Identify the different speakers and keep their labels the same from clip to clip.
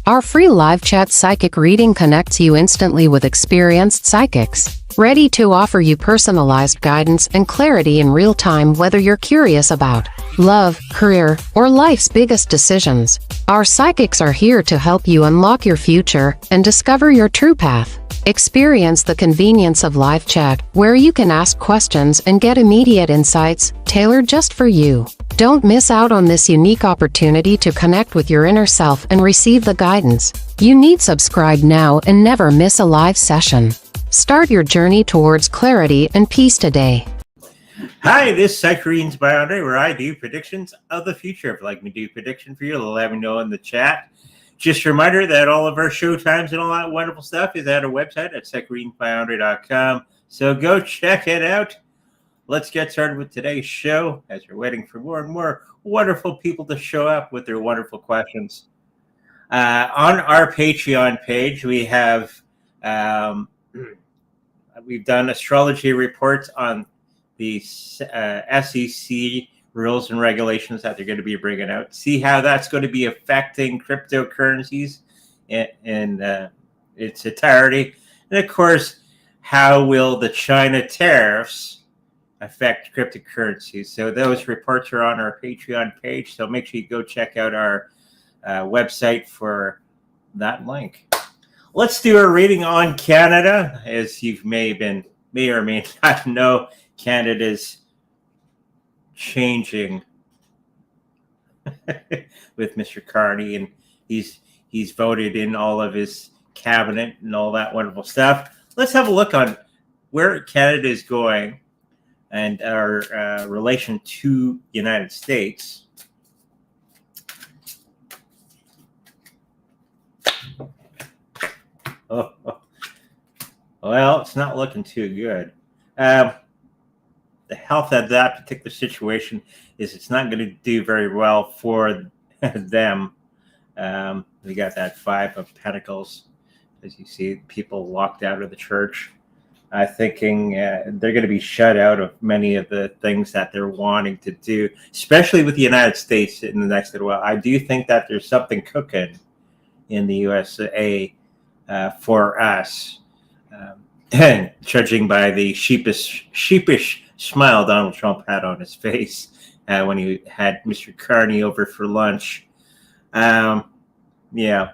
Speaker 1: Our free live chat psychic reading connects you instantly with experienced psychics, ready to offer you personalized guidance and clarity in real time, whether you're curious about love, career, or life's biggest decisions. Our psychics are here to help you unlock your future and discover your true path. Experience the convenience of live chat, where you can ask questions and get immediate insights tailored just for you. Don't miss out on this unique opportunity to connect with your inner self and receive the guidance you need. Subscribe now and never miss a live session. Start your journey towards clarity and peace today.
Speaker 2: Hi, this is Psych by Andre, where I do predictions of the future. If you'd like me to do a prediction for you, let me know in the chat. Just a reminder that all of our show times and all that wonderful stuff is at our website at psychreadingbyandre.com. So go check it out. Let's get started with today's show as we're waiting for more and more wonderful people to show up with their wonderful questions. On our Patreon page, we have we've done astrology reports on the SEC rules and regulations that they're going to be bringing out. See how that's going to be affecting cryptocurrencies in its entirety. And of course, how will the China tariffs affect cryptocurrencies? So those reports are on our Patreon page. So make sure you go check out our website for that link. Let's do a reading on Canada. As you may or may not know, Canada's changing with Mr. Carney, and he's voted in all of his cabinet and all that wonderful stuff. Let's have a look on where Canada is going and our relation to the United States. Oh, well, it's not looking too good. The health of that particular situation is it's not going to do very well for them. We got that Five of Pentacles, as you see, people locked out of the church, thinking they're going to be shut out of many of the things that they're wanting to do, especially with the United States in the next little while. I do think that there's something cooking in the USA for us, and judging by the sheepish smile Donald Trump had on his face when he had Mr. Carney over for lunch. Yeah,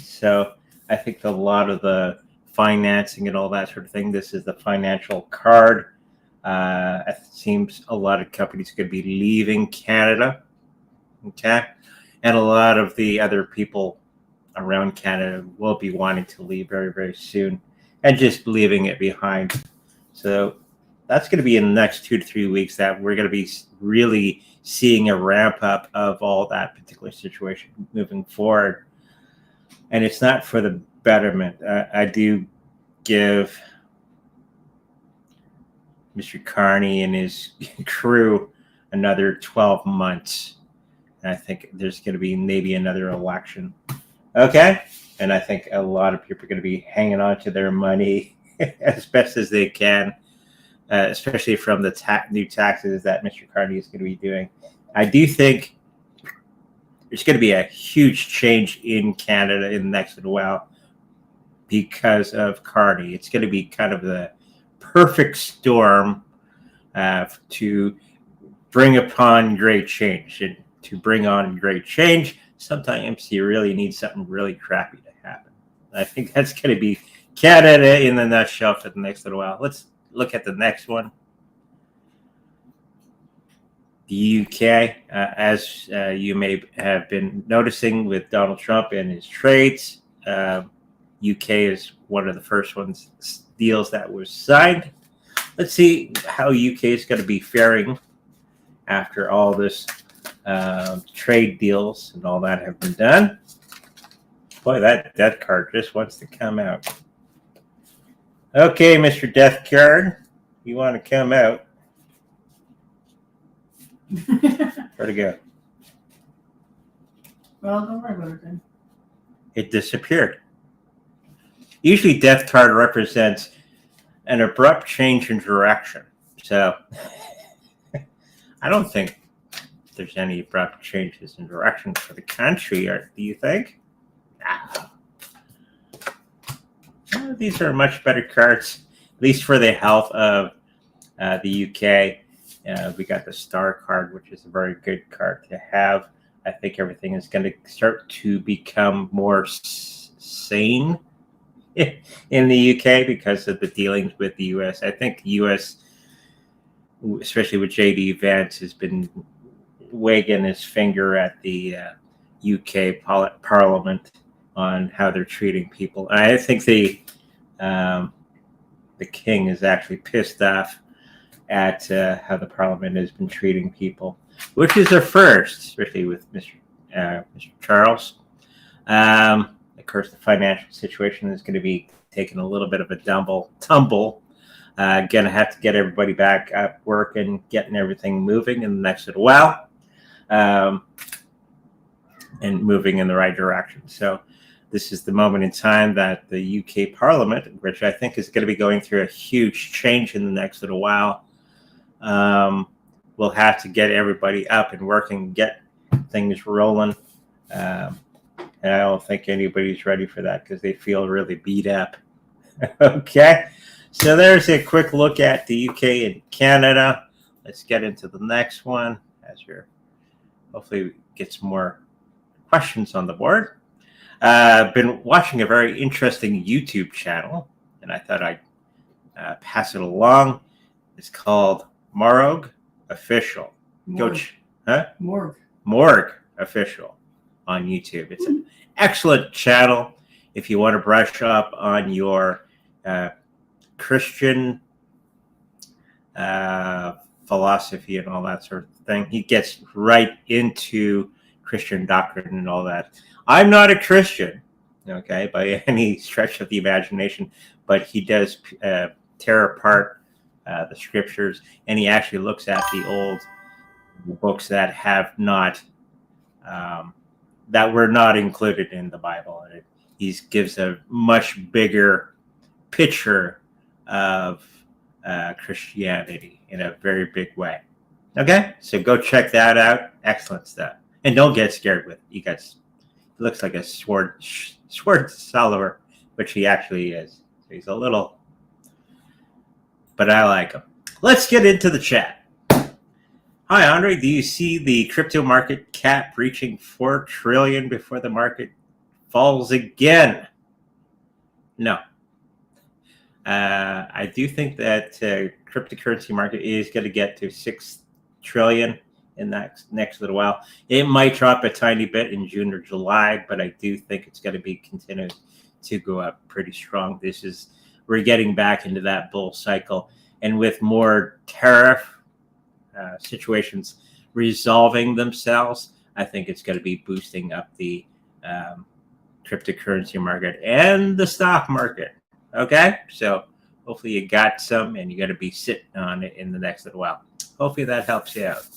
Speaker 2: so I think a lot of the financing and all that sort of thing, this is the financial card. It seems a lot of companies are going to be leaving Canada, okay? And a lot of the other people around Canada will be wanting to leave very, very soon and just leaving it behind. So that's going to be in the next 2 to 3 weeks that we're going to be really seeing a ramp up of all that particular situation moving forward. And it's not for the betterment. I do give Mr. Carney and his crew another 12 months. And I think there's going to be maybe another election. Okay? And I think a lot of people are going to be hanging on to their money as best as they can. Especially from the new taxes that Mr. Carney is going to be doing. I do think there's going to be a huge change in Canada in the next little while because of Carney. It's going to be kind of the perfect storm to bring upon great change. And to bring on great change, sometimes you really need something really crappy to happen. I think that's going to be Canada in the nutshell for the next little while. Let's look at the next one. The UK, as you may have been noticing with Donald Trump and his trades, UK is one of the first deals that was signed. Let's see how UK is going to be faring after all this trade deals and all that have been done. Boy, that death card just wants to come out. Okay, Mr. Death Card, you want to come out? Where'd it go?
Speaker 3: Well, don't worry about it then.
Speaker 2: It disappeared. Usually Death Card represents an abrupt change in direction. So I don't think there's any abrupt changes in direction for the country, do you think? these are much better cards, at least for the health of the UK. We got the Star card, which is a very good card to have. I think everything is going to start to become more sane in the UK because of the dealings with the US. I think the US, especially with JD Vance, has been wagging his finger at the UK Parliament on how they're treating people. And I think the king is actually pissed off at how the Parliament has been treating people, which is a first, especially with Mr. Charles. Of course, the financial situation is going to be taking a little bit of a tumble. Going to have to get everybody back at work and getting everything moving in the next little while, and moving in the right direction. So this is the moment in time that the UK Parliament, which I think is going to be going through a huge change in the next little while, we'll have to get everybody up and working, get things rolling. And I don't think anybody's ready for that because they feel really beat up. Okay, so there's a quick look at the UK and Canada. Let's get into the next one as you're hopefully get some more questions on the board. I've been watching a very interesting YouTube channel, and I thought I'd pass it along. It's called Morgue Official. Morgue Official on YouTube. It's an excellent channel if you want to brush up on your Christian philosophy and all that sort of thing. He gets right into Christian doctrine and all that. I'm not a Christian, okay, by any stretch of the imagination, but he does tear apart the scriptures, and he actually looks at the old books that have not that were not included in the Bible. And he gives a much bigger picture of Christianity in a very big way. Okay, so go check that out. Excellent stuff. And don't get scared with it. You guys, he looks like a sword salver, which he actually is. So he's a little, but I like him. Let's get into the chat. Hi, Andre. Do you see the crypto market cap reaching 4 trillion before the market falls again? No. I do think that cryptocurrency market is going to get to 6 trillion in that next little while. It might drop a tiny bit in June or July, but I do think it's going to be continuing to go up pretty strong. We're getting back into that bull cycle, and with more tariff situations resolving themselves, I think it's going to be boosting up the cryptocurrency market and the stock market. Okay, so hopefully you got some, and you're going to be sitting on it in the next little while. Hopefully that helps you out.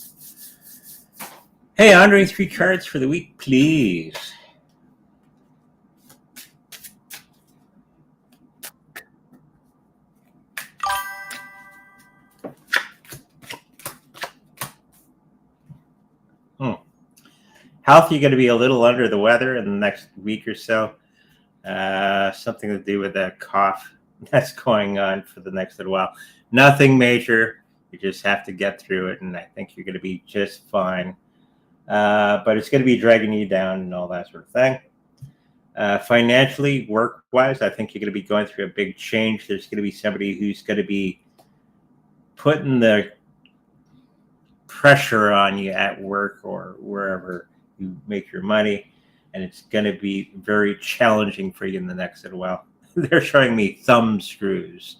Speaker 2: Hey, Andre, 3 cards for the week, please. Health, you're going to be a little under the weather in the next week or so. Something to do with that cough that's going on for the next little while. Nothing major. You just have to get through it, and I think you're going to be just fine. But it's going to be dragging you down and all that sort of thing. Financially, work-wise, I think you're going to be going through a big change. There's going to be somebody who's going to be putting the pressure on you at work or wherever you make your money, and it's going to be very challenging for you in the next little while. They're showing me thumb screws.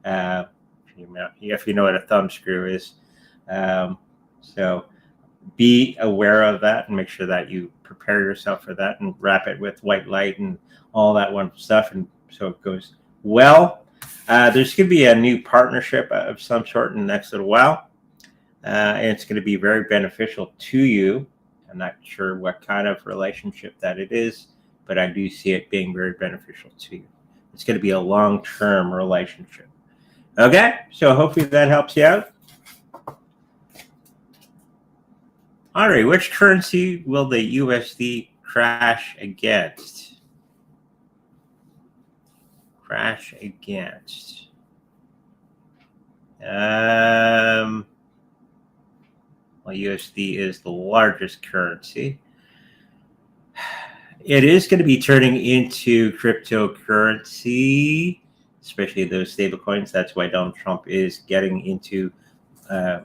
Speaker 2: If you know what a thumb screw is. So be aware of that and make sure that you prepare yourself for that and wrap it with white light and all that wonderful stuff, and so it goes well. There's going to be a new partnership of some sort in the next little while, and it's going to be very beneficial to you. I'm not sure what kind of relationship that it is, but I do see it being very beneficial to you. It's going to be a long-term relationship. Okay, so hopefully that helps you out. Andre, which currency will the USD crash against? crash against? Well, USD is the largest currency. It is going to be turning into cryptocurrency, especially those stable coins. That's why Donald Trump is getting into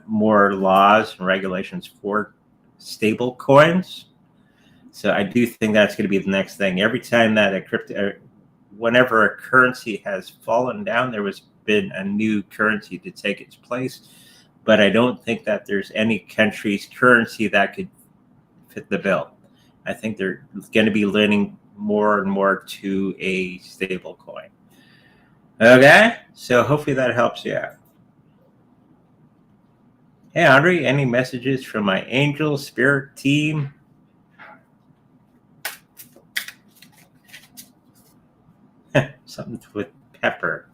Speaker 2: more laws and regulations for stable coins. So I do think that's going to be the next thing. Every time that whenever a currency has fallen down, there was been a new currency to take its place. But I don't think that there's any country's currency that could fit the bill. I think they're going to be leaning more and more to a stable coin. Okay, so hopefully that helps you out. Hey, Andre, any messages from my angel spirit team? Something with pepper.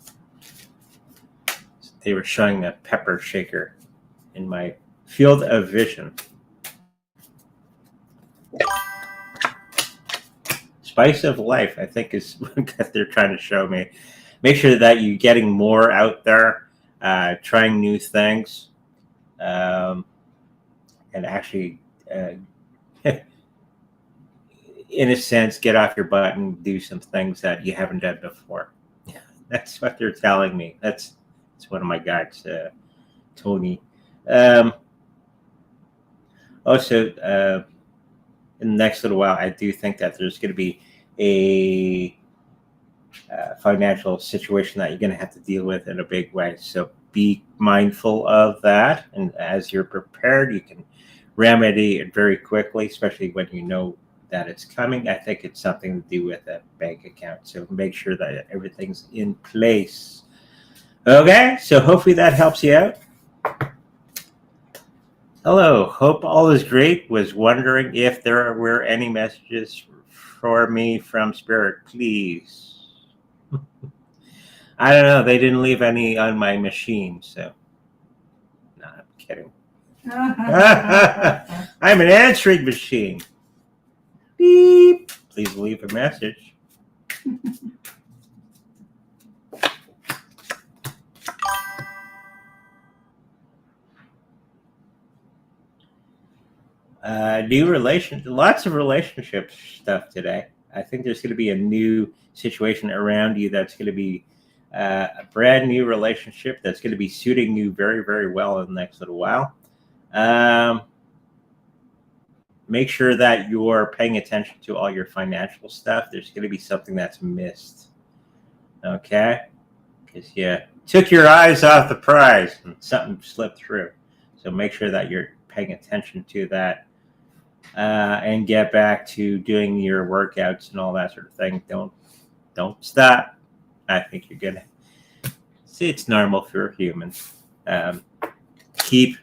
Speaker 2: They were showing a pepper shaker in my field of vision. Spice of life, I think, is what they're trying to show me. Make sure that you're getting more out there, trying new things, and actually, in a sense, get off your butt and do some things that you haven't done before. That's what they're telling me. That's one of my guides, Tony. Also, in the next little while, I do think that there's going to be a financial situation that you're going to have to deal with in a big way. So be mindful of that. And as you're prepared, you can remedy it very quickly, especially when you know that it's coming. I think it's something to do with a bank account. So make sure that everything's in place. Okay, so hopefully that helps you out. Hello, hope all is great. Was wondering if there were any messages for me from Spirit, please. I don't know. They didn't leave any on my machine, so. No, I'm kidding. I'm an answering machine. Beep. Please leave a message. Lots of relationship stuff today. I think there's going to be a new situation around you that's going to be a brand new relationship that's going to be suiting you very, very well in the next little while. Make sure that you're paying attention to all your financial stuff. There's going to be something that's missed. Okay? Because you took your eyes off the prize and something slipped through. So make sure that you're paying attention to that. And get back to doing your workouts and all that sort of thing. Don't stop. I think you're gonna see it's normal for humans. Keep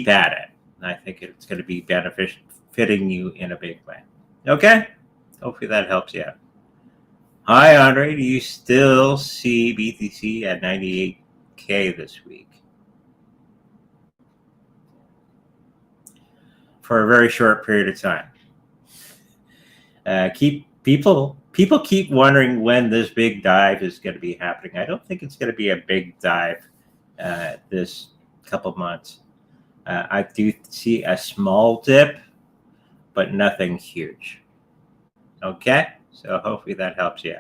Speaker 2: at it. I think it's going to be beneficial, fitting you in a big way. Okay, hopefully that helps you out. Hi, Andre. Do you still see BTC at 98K this week? For a very short period of time. People keep wondering when this big dive is going to be happening. I don't think it's going to be a big dive this couple months. I do see a small dip, but nothing huge. Okay, so hopefully that helps you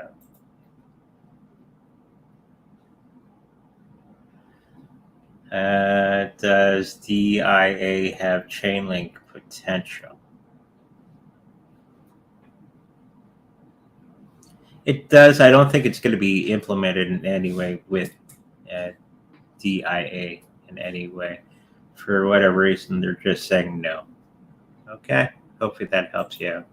Speaker 2: out. Does DIA have Chainlink potential? It does. I don't think it's going to be implemented in any way with DIA in any way. For whatever reason, they're just saying no. Okay, hopefully that helps you out.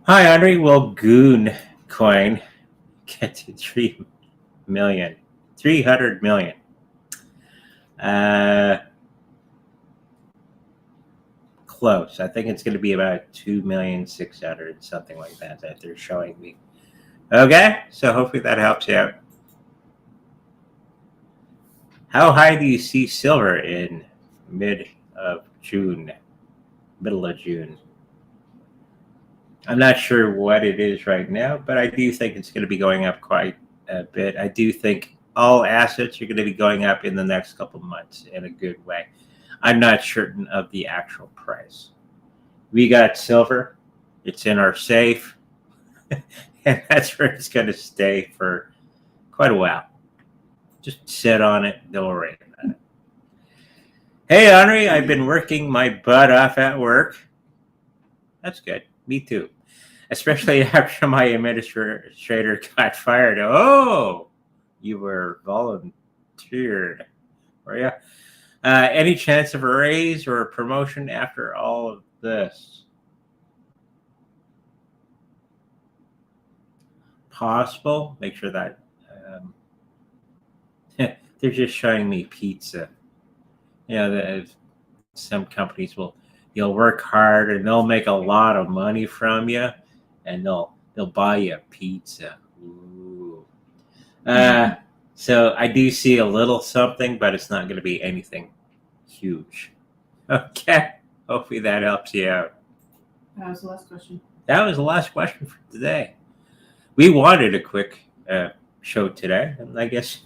Speaker 2: Hi, Andre. Will Goon coin get to 300 million? Close. I think it's going to be about 2,600,000, something like that they're showing me. Okay, so hopefully that helps you out. How high do you see silver in middle of June? I'm not sure what it is right now, but I do think it's going to be going up quite a bit. I do think all assets are going to be going up in the next couple of months in a good way. I'm not certain of the actual price. We got silver. It's in our safe. And that's where it's going to stay for quite a while. Just sit on it. Don't worry about it. Hey, Henri, I've been working my butt off at work. That's good. Me too. Especially after my administrator got fired. Oh, you were volunteered, were you? Any chance of a raise or a promotion after all of this? Possible. Make sure that they're just showing me pizza. Some companies you'll work hard and they'll make a lot of money from you, and they'll buy you a pizza. Ooh. So I do see a little something, but it's not going to be anything huge. Okay. Hopefully that helps you out.
Speaker 3: That was the last question.
Speaker 2: That was the last question for today. We wanted a quick show today, and I guess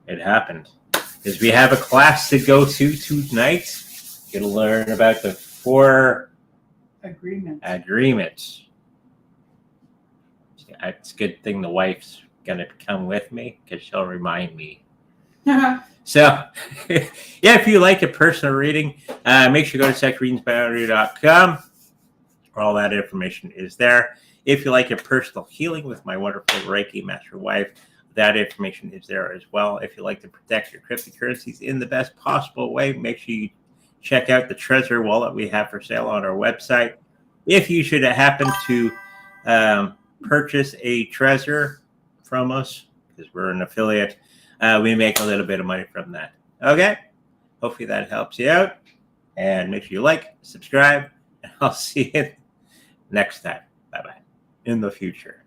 Speaker 2: it happened. Because we have a class to go to tonight. You're going to learn about the 4 agreements. It's a good thing the wife's going to come with me, because she'll remind me. So, yeah, if you like a personal reading, make sure you go to psychicreadingsbyhenri.com, where all that information is there. If you like a personal healing with my wonderful Reiki Master wife, that information is there as well. If you like to protect your cryptocurrencies in the best possible way, make sure you check out the Treasure Wallet we have for sale on our website. If you should happen to purchase a Treasure from us, because we're an affiliate, we make a little bit of money from that. Okay? Hopefully that helps you out. And make sure you like, subscribe, and I'll see you next time. Bye-bye. In the future.